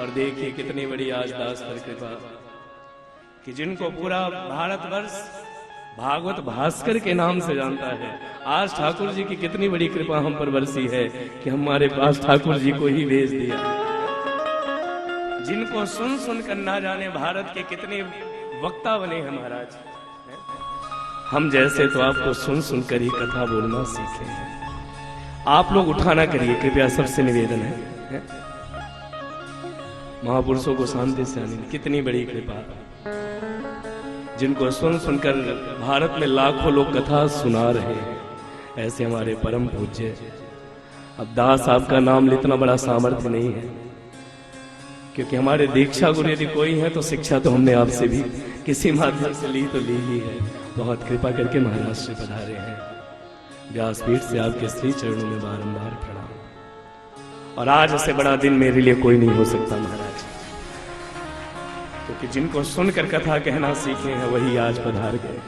और देखिए कितनी बड़ी आज दास पर कृपा कि जिनको पूरा भारतवर्ष भागवत भास्कर के नाम से जानता है। आज ठाकुर जी की कितनी बड़ी कृपा हम पर बरसी है कि हमारे पास ठाकुर जी को ही भेज दिया। जिनको सुन सुन कर ना जाने भारत के कितने वक्ता बने हैं महाराज। हम जैसे तो आपको सुन सुन कर ही कथा बोलना सीखे हैं। आप लोग उठाना करिए कृपया, सबसे निवेदन है। महापुरुषों को शांति से आने कितनी बड़ी कृपा, जिनको सुन सुनकर भारत में लाखों लोग कथा सुना रहे हैं, ऐसे हमारे परम पूज्य। अब दास आपका नाम इतना बड़ा सामर्थ्य नहीं है, क्योंकि हमारे दीक्षा गुरु यदि कोई है तो शिक्षा तो हमने आपसे भी किसी माध्यम से ली तो ली ही है। बहुत कृपा करके महाराज से पधारे हैं। व्यासपीठ से आपके श्री चरणों में बारंबार प्रणाम। और आज से बड़ा दिन मेरे लिए कोई नहीं हो सकता महाराज, क्योंकि जिनको सुनकर कथा कहना सीखे हैं वही आज पधार गए।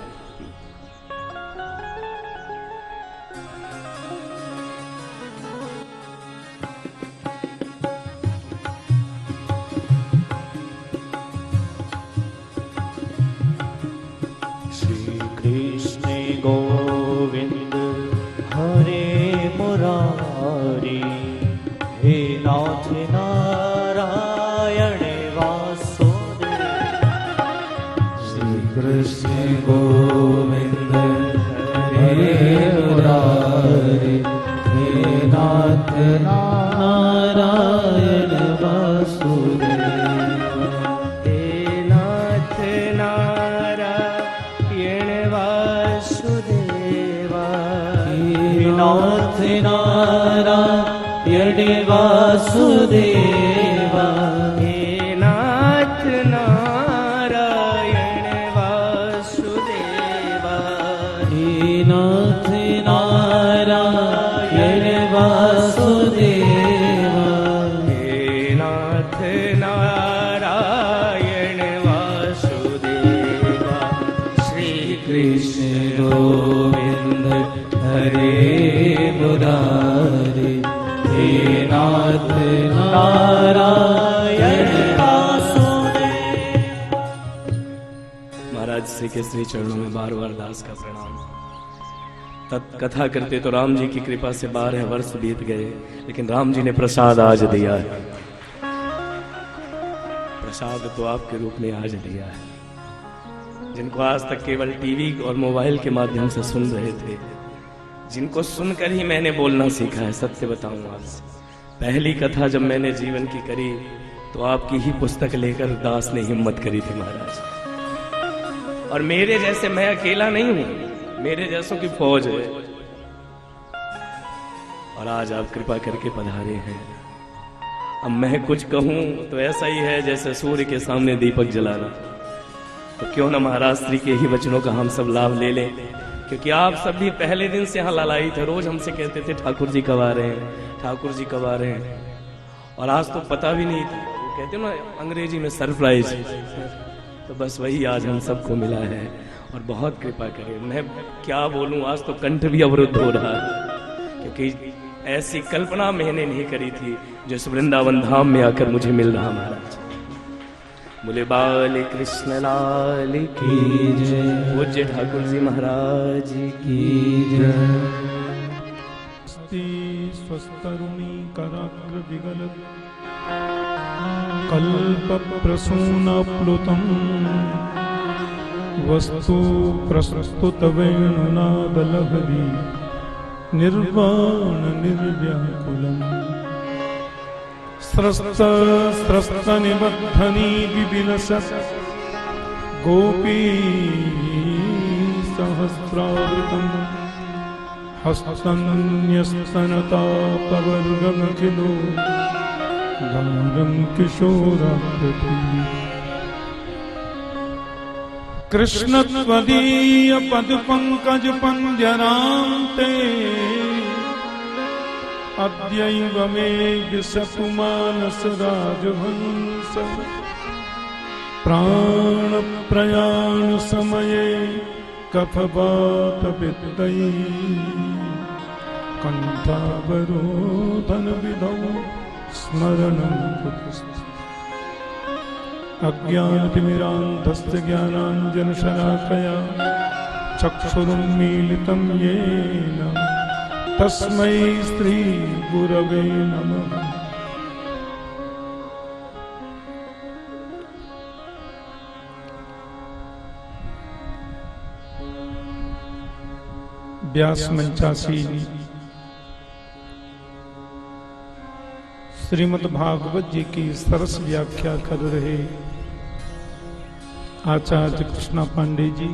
श्री कृष्ण गोविंद हरे मुरारी, हे नाथ नारायण कृष्ण गोविंद हरे मुरारी, हे नाथ नारायण वासुदेव। हे नाथ नारायण वासुदेवा, हे नाथ नारायण वासुदेवा, हे नाथ नाथ नारायण वासुदेवा, हे नाथ नारायण वासुदेवा। श्री कृष्ण गोविंद हरे मुरारी, हे नाथ नारायण वासुदेवा। महाराज श्री के श्री चरणों में बार बार दास का प्रणाम। कथा करते तो राम जी की कृपा से 12 वर्ष बीत गए, लेकिन राम जी ने प्रसाद आज दिया है। प्रसाद तो आपके रूप में आज दिया है। जिनको आज तक केवल टीवी और मोबाइल के माध्यम से सुन रहे थे, जिनको सुनकर ही मैंने बोलना सीखा है। सत्य बताऊं आपसे, पहली कथा जब मैंने जीवन की करी तो आपकी ही पुस्तक लेकर दास ने हिम्मत करी थी महाराज। और मेरे जैसे, मैं अकेला नहीं हूं, मेरे जैसों की फौज है। और आज आप कृपा करके पधारे हैं। अब मैं कुछ कहूं तो ऐसा ही है जैसे सूर्य के सामने दीपक जलाना। तो क्यों ना महाराज श्री के ही वचनों का हम सब लाभ ले लें, क्योंकि आप सब भी पहले दिन से यहाँ लालाई थे। रोज हमसे कहते थे ठाकुर जी कब आ रहे हैं, ठाकुर जी कब आ रहे हैं। और आज तो पता भी नहीं था, वो कहते ना अंग्रेजी में सरप्राइज। तो बस वही आज हम सबको मिला है। और बहुत कृपा करे। मैं क्या बोलूं, आज तो कंठ भी अवरुद्ध हो रहा है, क्योंकि ऐसी कल्पना मैंने नहीं करी थी जो इस वृंदावन धाम में आकर मुझे मिल रहा महाराज। बोले बाल कृष्ण लाल की जय, पूज्य ठाकुर जी महाराज की जय। स्वस्तरुणी कराग्र विगलत् कल्प प्रसून प्लुतम् वस्तु प्रस्तुत वेणुनादलहरी निर्वाण निर्व्याकुलम् स्रस्त स्रस्त निबद्धनी विविलसत् गोपी सहस्रावृतम् हस्तन्यस्तनतापवर्गमखिलो गौरं किशोराकृति कृष्ण त्वदीय पद पंकज पंजरान्ते अद्यैव मे विशतु मानस राजहंस प्राण प्रयाण समये कफवात विद्यै कंठावरोधन विधौ स्मरणं कुतस्ते। अज्ञानतिमिरान्धस्य ज्ञानाञ्जनशलाकया चक्षुरुन्मीलितं येन तस्मै श्रीगुरवे नमः। व्यास मंचासीन श्रीमद् भागवत जी की सरस व्याख्या कर रहे आचार्य कृष्णा पांडे जी,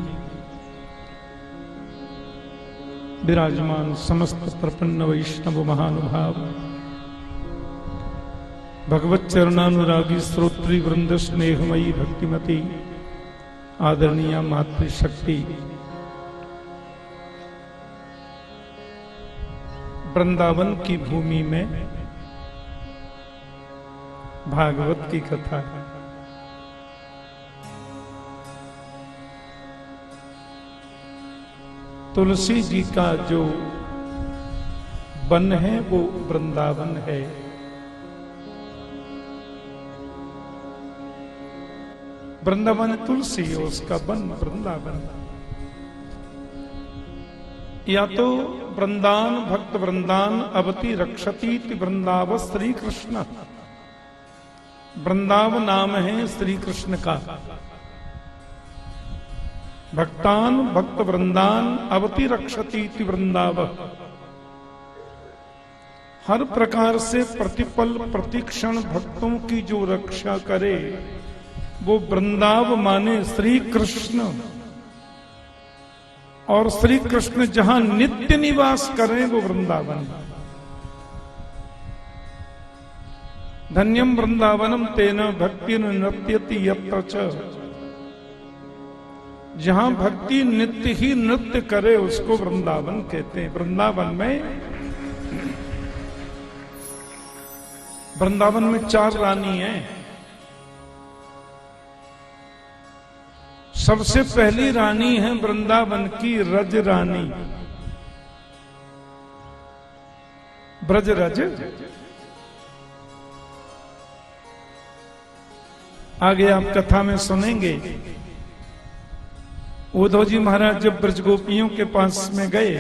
विराजमान समस्त प्रपन्न वैष्णव महानुभाव, भगवत चरणानुरागी श्रोत्री वृंद, स्नेहमयी भक्तिमती आदरणीय मातृशक्ति, वृंदावन की भूमि में भागवत की कथा है। तुलसी जी का जो वन है वो वृंदावन है। वृंदावन तुलसी, उसका वन वृंदावन। या तो वृंदान भक्त वृंदान अवति रक्षती वृंदाव श्री कृष्ण, वृंदावन नाम है श्री कृष्ण का। भक्तान भक्त वृंदान अवति रक्षती वृंदाव, हर प्रकार से प्रतिपल प्रतिक्षण भक्तों की जो रक्षा करे वो वृंदाव माने श्री कृष्ण। और श्री कृष्ण जहां नित्य निवास करें वो वृंदावन। धन्यम वृंदावनम तेन भक्ति नृत्यति यत्र च, जहां भक्ति नित्य ही नृत्य करे उसको वृंदावन कहते हैं। वृंदावन में 4 रानी हैं। सबसे पहली रानी है वृंदावन की रज रानी, ब्रज रज। आगे आप कथा में सुनेंगे, उद्धव जी महाराज जब ब्रजगोपियों के पास में गए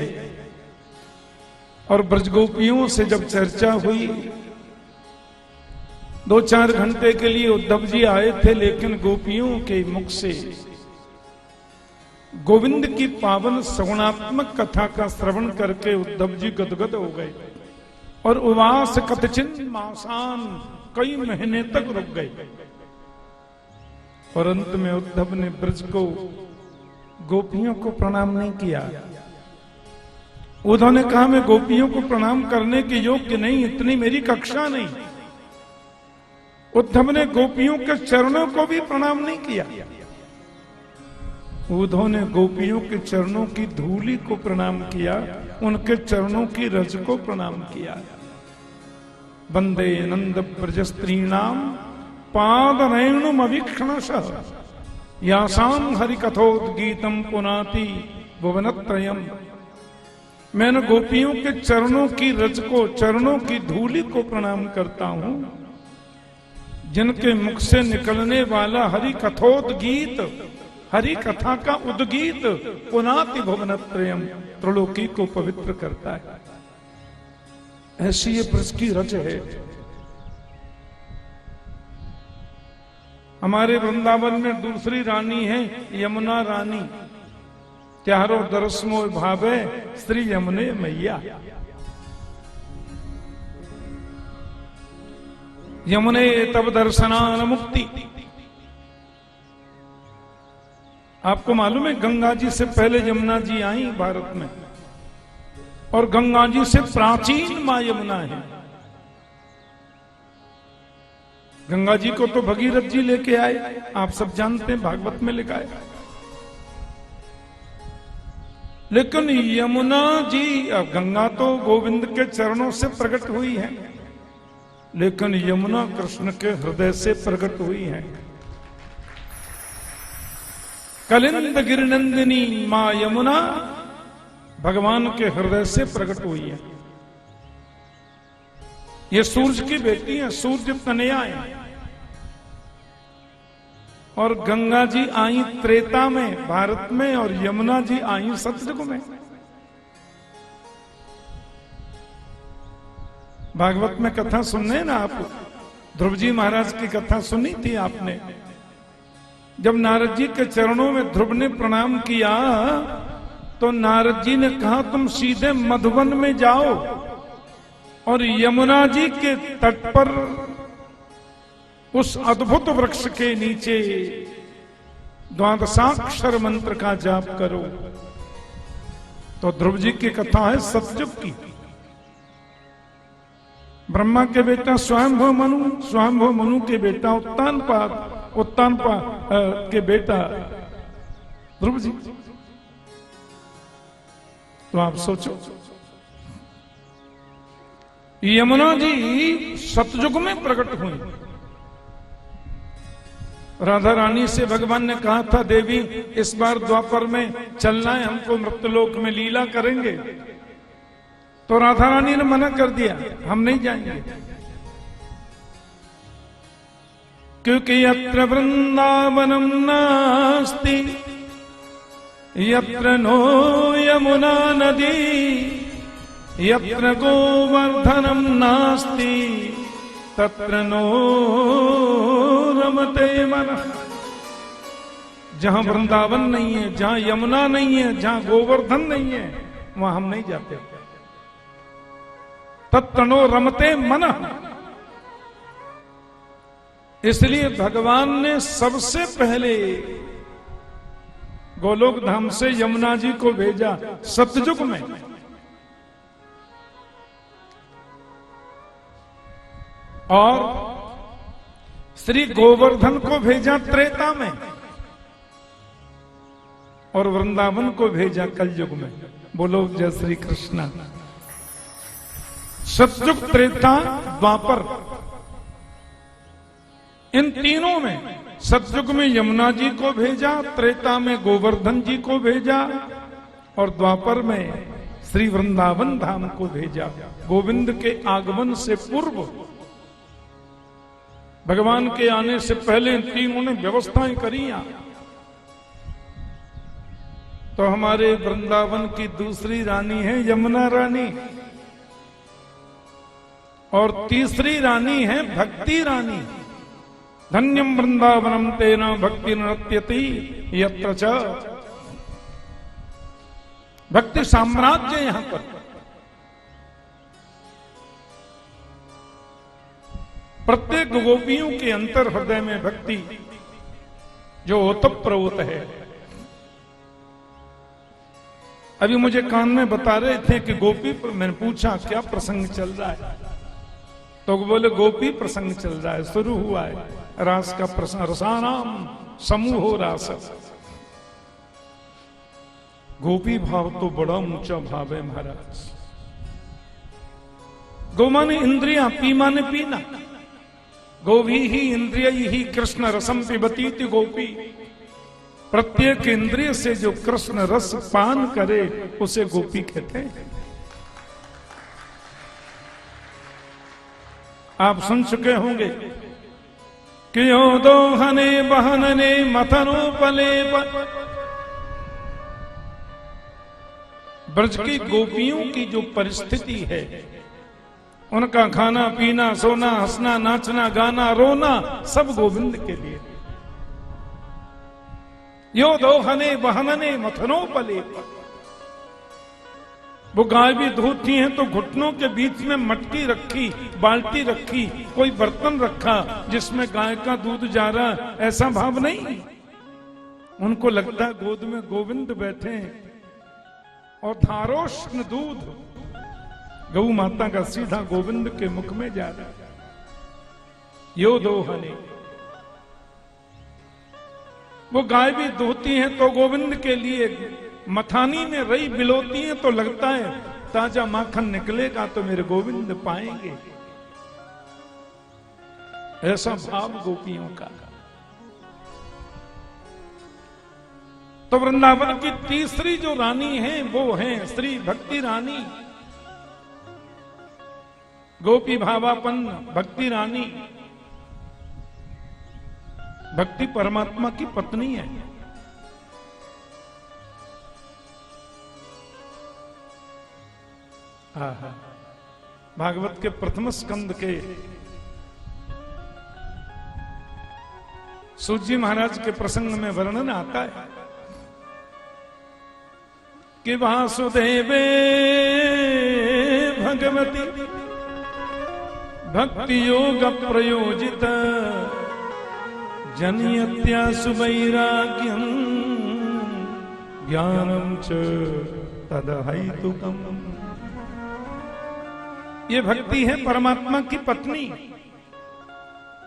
और ब्रजगोपियों से जब चर्चा हुई, 2-4 घंटे के लिए उद्धव जी आए थे, लेकिन गोपियों के मुख से गोविंद की पावन सगुणात्मक कथा का श्रवण करके उद्धव जी गदगद हो गए और उवास कथचिन मासान, कई महीने तक रुक गए। और अंत में उद्धव ने ब्रज को, गोपियों को प्रणाम नहीं किया। उद्धव ने कहा मैं गोपियों को प्रणाम करने के योग्य नहीं, इतनी मेरी कक्षा नहीं। उद्धव ने गोपियों के चरणों को भी प्रणाम नहीं किया। उद्धव ने गोपियों के चरणों की धूलि को प्रणाम किया, उनके चरणों की रज को प्रणाम किया। वंदे नंद ब्रज स्त्रीणाम पाद नैणुम अवीक्षणशः, यासाम हरि कथोद्गीतम पुनाति भुवनत्रयम्। मैंने गोपियों के चरणों की रज को, चरणों की धूलि को प्रणाम करता हूं, जिनके मुख से निकलने वाला हरि कथोद्गीत, हरि कथा का उद्गीत पुनाति भुवनत्रयम्, त्रिलोकी को पवित्र करता है। ऐसी ये ब्रज की रज है। हमारे वृंदावन में दूसरी रानी है यमुना रानी। त्यारो दरसमो भावे श्री यमुने मैया। यमुने तब दर्शनान मुक्ति। आपको मालूम है गंगा जी से पहले यमुना जी आई भारत में, और गंगा जी से प्राचीन मां यमुना है। गंगा जी को तो भगीरथ जी लेके आए, आप सब जानते हैं, भागवत में लिखा है। लेकिन यमुना जी, गंगा तो गोविंद के चरणों से प्रकट हुई है, लेकिन यमुना कृष्ण के हृदय से प्रकट हुई है। कलिंद गिरिनंदिनी मां यमुना भगवान के हृदय से प्रकट हुई है। ये सूरज की बेटी है, सूर्य तनया है। और गंगा जी आई त्रेता में भारत में, और यमुना जी आई सतयुग में। भागवत में कथा सुनने ना आप, ध्रुव जी महाराज की कथा सुनी थी आपने। जब नारद जी के चरणों में ध्रुव ने प्रणाम किया तो नारद जी ने कहा तुम सीधे मधुवन में जाओ और यमुना जी के तट पर उस अद्भुत वृक्ष के नीचे द्वादशाक्षर मंत्र का जाप करो। तो ध्रुव जी की कथा है सतयुग की। ब्रह्मा के बेटा स्वयंभू मनु के बेटा उत्तानपाद के बेटा ध्रुव जी। तो आप सोचो, यमुना जी सतयुग में प्रकट हुई। राधा रानी से भगवान ने कहा था देवी इस बार द्वापर में चलना है, हमको मृत्युलोक में लीला करेंगे। तो राधा रानी ने मना कर दिया, हम नहीं जाएंगे, क्योंकि यत्र वृंदावनम नास्ति यत्र नो यमुना नदी यत्र गोवर्धनम नास्ति तत्र नो रमते मनः। जहां वृंदावन नहीं है, जहां यमुना नहीं है, जहां गोवर्धन नहीं है, वहां हम नहीं जाते। तत्र नो रमते मनः। इसलिए भगवान ने सबसे पहले गोलोक धाम से यमुना जी को भेजा सतयुग में, और श्री गोवर्धन को भेजा त्रेता में, और वृंदावन को भेजा कलयुग में। बोलो जय श्री कृष्ण। सतयुग, त्रेता, द्वापर, इन तीनों में सतयुग में यमुना जी को भेजा, त्रेता में गोवर्धन जी को भेजा, और द्वापर में श्री वृंदावन धाम को भेजा। गोविंद के आगमन से पूर्व, भगवान के आने से पहले तीनों ने व्यवस्थाएं करी। तो हमारे वृंदावन की दूसरी रानी है यमुना रानी, और तीसरी रानी है भक्ति रानी। धन्यम वृंदावनम तेना भक्ति नृत्यति यत्र च। भक्ति साम्राज्य यहां पर। प्रत्येक गोपियों के अंतर हृदय में भक्ति जो ओतप्रोत है। अभी मुझे कान में बता रहे थे कि गोपी, मैंने पूछा क्या प्रसंग चल रहा है, तो बोले गोपी प्रसंग चल रहा है, शुरू हुआ है रास का प्रसंग। रसानाम समूहो रास। गोपी भाव तो बड़ा ऊंचा भाव है महाराज। गो माने इंद्रिया, पी माने पीना। गोभी ही इंद्रिय ही कृष्ण रसम पिबती थी गोपी। प्रत्येक इंद्रिय से जो कृष्ण रस पान करे उसे गोपी कहते हैं। आप सुन चुके होंगे कि यो दोहने बहनने मथनोपले। ब्रज की गोपियों की जो परिस्थिति है, उनका खाना पीना, सोना, हंसना, नाचना, गाना, रोना, सब गोविंद के लिए। यो दोहने बहनने मथनोपले। वो गाय भी धोती हैं तो घुटनों के बीच में मटकी रखी, बाल्टी रखी, कोई बर्तन रखा जिसमें गाय का दूध जा रहा, ऐसा भाव नहीं। उनको लगता है गोद में गोविंद बैठे हैं, और धारोष्ण दूध गौ माता का सीधा गोविंद के मुख में जा रहा है। यो दोहने। वो गाय भी धोती हैं तो गोविंद के लिए, मथानी में रई बिलोती हैं तो लगता है ताजा माखन निकलेगा तो मेरे गोविंद पाएंगे। ऐसा भाव गोपियों का। तो वृंदावन की तीसरी जो रानी है वो है श्री भक्ति रानी, गोपी भावापन्न भक्ति रानी। भक्ति परमात्मा की पत्नी है। आहा, भागवत के प्रथम स्कंद के सूत जी महाराज के प्रसंग में वर्णन आता है कि वासुदेवे भगवती भक्ति योग प्रयोजित जनयत्या सुवैराग्यम ज्ञानम च तदहैतुकम। ये भक्ति है परमात्मा की पत्नी,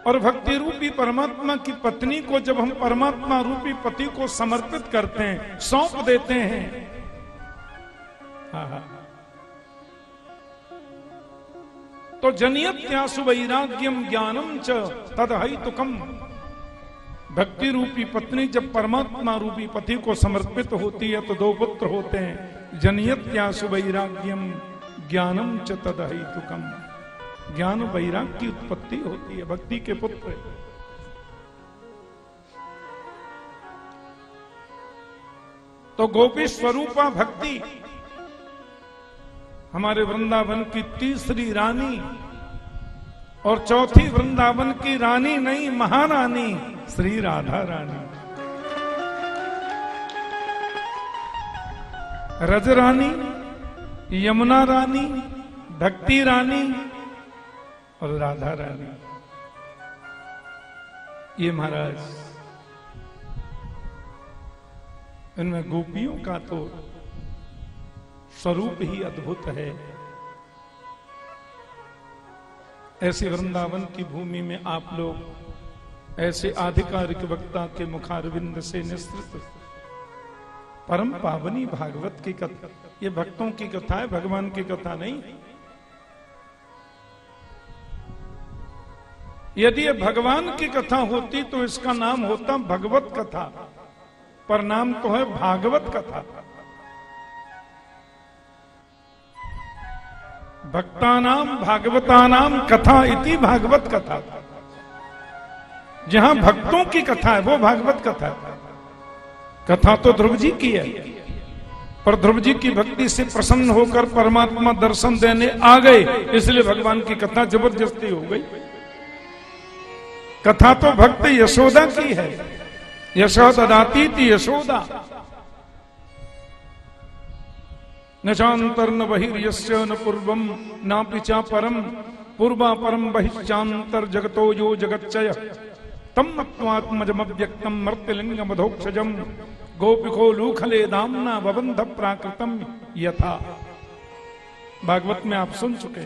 और भक्ति रूपी परमात्मा की पत्नी को जब हम परमात्मा रूपी पति को समर्पित करते हैं, सौंप देते हैं, तो जनियत्यासु वैराग्यम ज्ञानम च तदहैतुकम। भक्ति रूपी पत्नी जब परमात्मा रूपी पति को समर्पित होती है तो दो पुत्र होते हैं, जनियत्यासु वैराग्यम ज्ञानम च तदहैतुकम। ज्ञान वैराग की उत्पत्ति होती है भक्ति के पुत्र। तो गोपी स्वरूपा भक्ति हमारे वृंदावन की तीसरी रानी, और चौथी वृंदावन की रानी नहीं, महारानी श्री राधा रानी। रज रानी, यमुना रानी, भक्ति रानी और राधा रानी। ये महाराज, इनमें गोपियों का तो स्वरूप ही अद्भुत है। ऐसे वृंदावन की भूमि में आप लोग ऐसे आधिकारिक वक्ता के मुखारविंद से निस्तृत परम पावनी भागवत की कथा, ये भक्तों की कथा है, भगवान की कथा नहीं। यदि ये भगवान की कथा होती तो इसका नाम होता भगवत कथा, पर नाम तो है भागवत कथा। भक्तानाम भागवतानाम कथा इति भागवत कथा। जहां भक्तों की कथा है वो भागवत कथा है। कथा तो ध्रुव जी की है, पर ध्रुव जी की भक्ति से प्रसन्न होकर परमात्मा दर्शन देने आ गए, इसलिए भगवान की कथा जबरदस्ती हो गई। कथा तो भक्त यशोदा की है, यशोदा ददाती थी यशोदा। न चांतर न बहिर्यस्य न पूर्वम न पिचा परम पूर्वा परम बहिश्चांतर जगतो यो जगच्चय तम मत्वात्मजमव्यक्तम मर्त्यलिंग मधोक्षजम गोपिको लूखले दामना वबंध प्राकृतम यथा। भागवत में आप सुन चुके,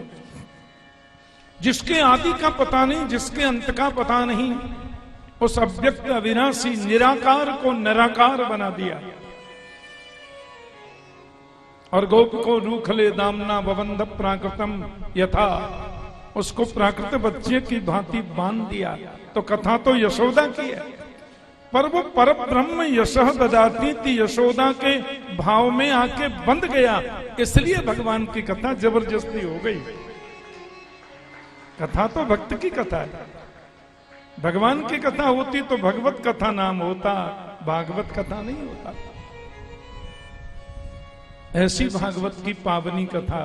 जिसके आदि का पता नहीं, जिसके अंत का पता नहीं, उस अव्यक्त अविनाशी निराकार को निराकार बना दिया। और गोपिको लूखले दामना वबंध प्राकृतम यथा, उसको प्राकृत बच्चे की भांति बांध दिया। तो कथा तो यशोदा की है, पर वो परब्रह्म यशः ददाती थी यशोदा के भाव में आके बंध गया, इसलिए भगवान की कथा जबरदस्ती हो गई। कथा तो भक्त की कथा है, भगवान की कथा होती तो भगवत कथा नाम होता, भागवत कथा नहीं होता। ऐसी भागवत की पावनी कथा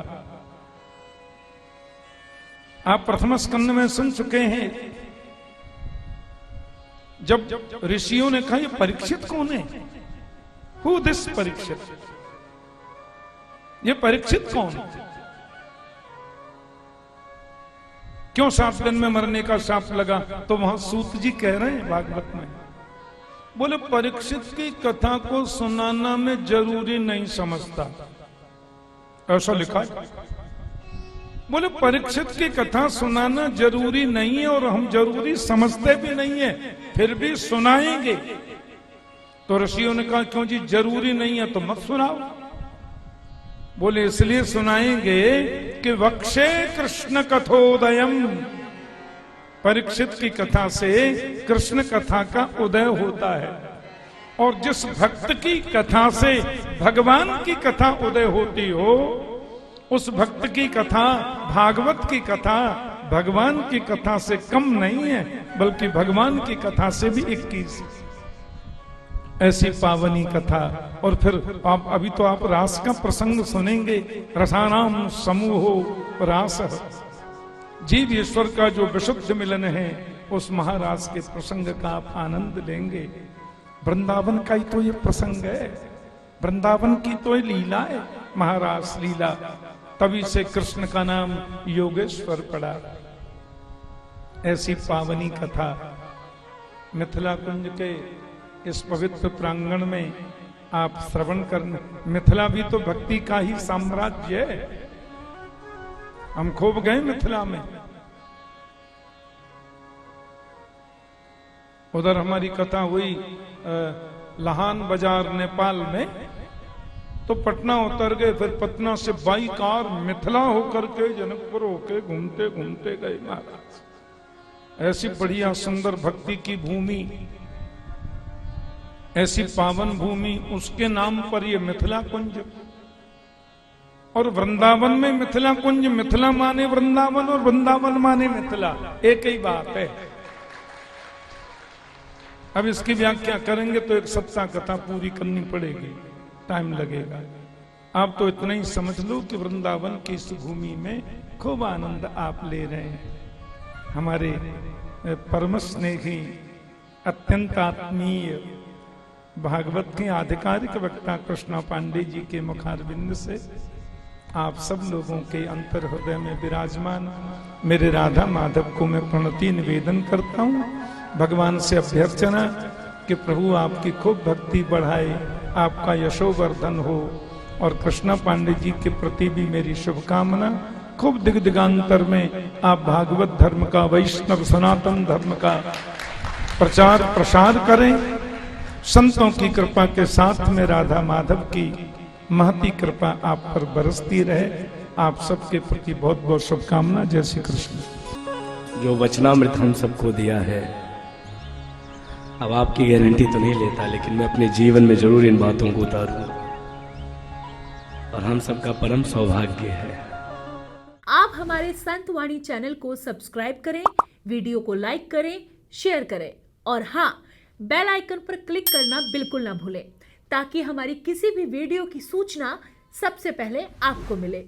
आप प्रथम स्कंद में सुन चुके हैं। जब ऋषियों ने कहा ये परीक्षित कौन है, हु दिस परीक्षित, ये परीक्षित कौन है, क्यों 7 दिन में मरने का शाप लगा? तो वहां सूत जी कह रहे हैं भागवत में, बोले परीक्षित की कथा को सुनाना में जरूरी नहीं समझता, ऐसा लिखा है। बोले परीक्षित की कथा सुनाना जरूरी नहीं है और हम जरूरी समझते भी नहीं है, फिर भी सुनाएंगे। तो ऋषियों ने कहा क्यों जी, जरूरी नहीं है तो मत सुनाओ। बोले इसलिए सुनाएंगे कि वक्षे कृष्ण कथोदयम, परीक्षित की कथा से कृष्ण कथा का उदय होता है, और जिस भक्त की कथा से भगवान की कथा उदय होती हो, उस भक्त की कथा, भागवत की कथा भगवान की कथा से कम नहीं है, बल्कि भगवान की कथा से भी 21 ऐसी पावनी कथा। और फिर आप अभी तो आप रास का प्रसंग सुनेंगे, रसानाम समूहो रास, जीव ईश्वर का जो विशुद्ध मिलन है उस महारास के प्रसंग का आप आनंद लेंगे। वृंदावन का ही तो ये प्रसंग है, वृंदावन की तो ये लीला है, महारास लीला। तभी से कृष्ण का नाम योगेश्वर पड़ा। ऐसी पावनी कथा मिथिला कुंज के इस पवित्र प्रांगण में आप श्रवण करने। मिथिला भी तो भक्ति का ही साम्राज्य है। हम खूब गए मिथिला में, उधर हमारी कथा हुई लहान बाजार नेपाल में, तो पटना उतर गए, फिर पटना से बाई कार मिथिला होकर के जनकपुर होके घूमते घूमते गए महाराज। ऐसी बढ़िया सुंदर भक्ति की भूमि, ऐसी पावन भूमि, उसके नाम पर ये मिथिला कुंज। और वृंदावन में मिथिला कुंज, मिथिला माने वृंदावन और वृंदावन माने मिथिला, एक ही बात है। अब इसकी व्याख्या करेंगे तो एक सप्ताह कथा पूरी करनी पड़ेगी, टाइम लगेगा। आप तो इतना ही समझ लो कि वृंदावन की इस भूमि में खूब आनंद आप ले रहे हैं। हमारे परम स्नेही अत्यंत आत्मीय भागवत के आधिकारिक वक्ता कृष्णा पांडे जी के मुखारविंद से आप सब लोगों के अंतर हृदय में विराजमान मेरे राधा माधव को मैं प्रणति निवेदन करता हूँ। भगवान से अभ्यर्थना कि प्रभु आपकी खूब भक्ति बढ़ाए, आपका यशोवर्धन हो। और कृष्णा पांडे जी के प्रति भी मेरी शुभकामना। खूब दिग्दिगांतर में आप भागवत धर्म का, वैष्णव सनातन धर्म का प्रचार प्रसार करें। संतों की कृपा के साथ में राधा माधव की महती कृपा आप पर बरसती रहे। आप सबके प्रति बहुत बहुत शुभकामना। जय श्री कृष्ण। जो वचनामृत हम सबको दिया है, अब आपकी गारंटी तो नहीं लेता, लेकिन मैं अपने जीवन में जरूर इन बातों को उतारूं, और हम सबका परम सौभाग्य है। आप हमारे संत वाणी चैनल को सब्सक्राइब करें, वीडियो को लाइक करें, शेयर करें, और हाँ, बेल आइकन पर क्लिक करना बिल्कुल ना भूलें, ताकि हमारी किसी भी वीडियो की सूचना सबसे पहले आपको मिले।